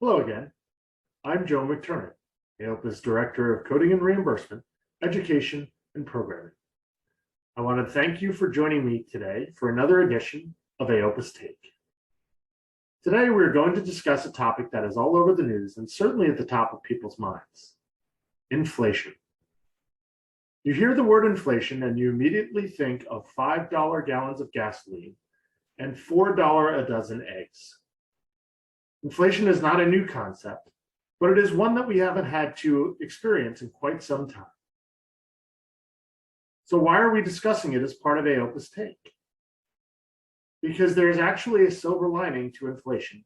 Hello again. I'm Joe McTurnan, AOPA's Director of Coding and Reimbursement, Education, and Programming. I want to thank you for joining me today for another edition of AOPA's Take. Today, we're going to discuss a topic that is all over the news and certainly at the top of people's minds: inflation. You hear the word inflation and you immediately think of $5 gallons of gasoline and $4 a dozen eggs. Inflation is not a new concept, but it is one that we haven't had to experience in quite some time. So why are we discussing it as part of AOPA's Take? Because there is actually a silver lining to inflation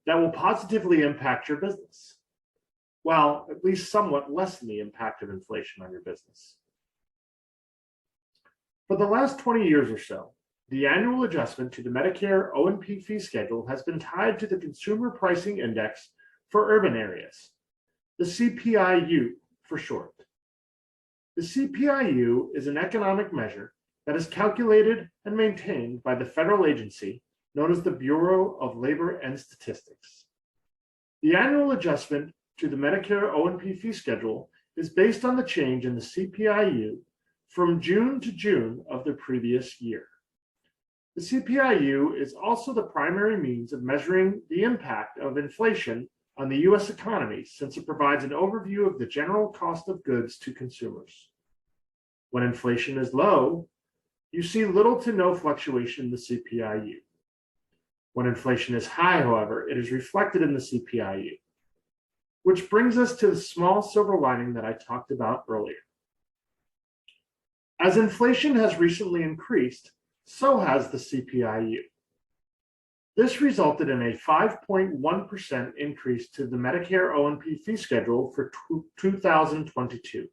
that will positively impact your business. Well, at least somewhat lessen the impact of inflation on your business. For the last 20 years or so, the annual adjustment to the Medicare O&P fee schedule has been tied to the Consumer Pricing Index for urban areas, the CPIU for short. The CPIU is an economic measure that is calculated and maintained by the federal agency known as the Bureau of Labor and Statistics. The annual adjustment to the Medicare O&P fee schedule is based on the change in the CPIU from June to June of the previous year. The CPIU is also the primary means of measuring the impact of inflation on the U.S. economy, since it provides an overview of the general cost of goods to consumers. When inflation is low, you see little to no fluctuation in the CPIU. When inflation is high, however, it is reflected in the CPIU, which brings us to the small silver lining that I talked about earlier. As inflation has recently increased, so has the CPIU. This resulted in a 5.1% increase to the Medicare O&P fee schedule for 2022,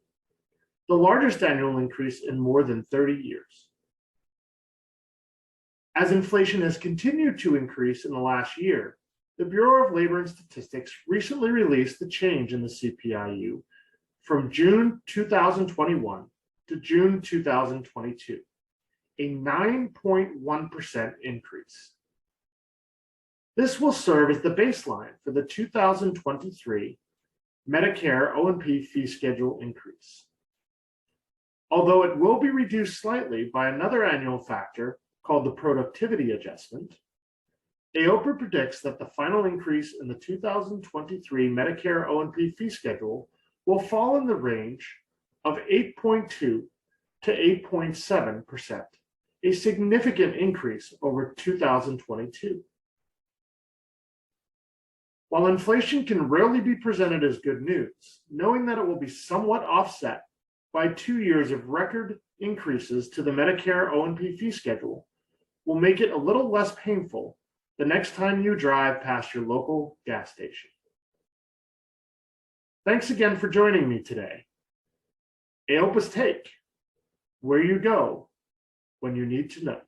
the largest annual increase in more than 30 years. As inflation has continued to increase in the last year, the Bureau of Labor and Statistics recently released the change in the CPIU from June 2021 to June 2022. A 9.1% increase. This will serve as the baseline for the 2023 Medicare O&P fee schedule increase. Although it will be reduced slightly by another annual factor called the productivity adjustment, AOPA predicts that the final increase in the 2023 Medicare O&P fee schedule will fall in the range of 8.2 to 8.7%. A significant increase over 2022. While inflation can rarely be presented as good news, knowing that it will be somewhat offset by 2 years of record increases to the Medicare O&P fee schedule will make it a little less painful the next time you drive past your local gas station. Thanks again for joining me today. AOPA's Take, where you go when you need to know.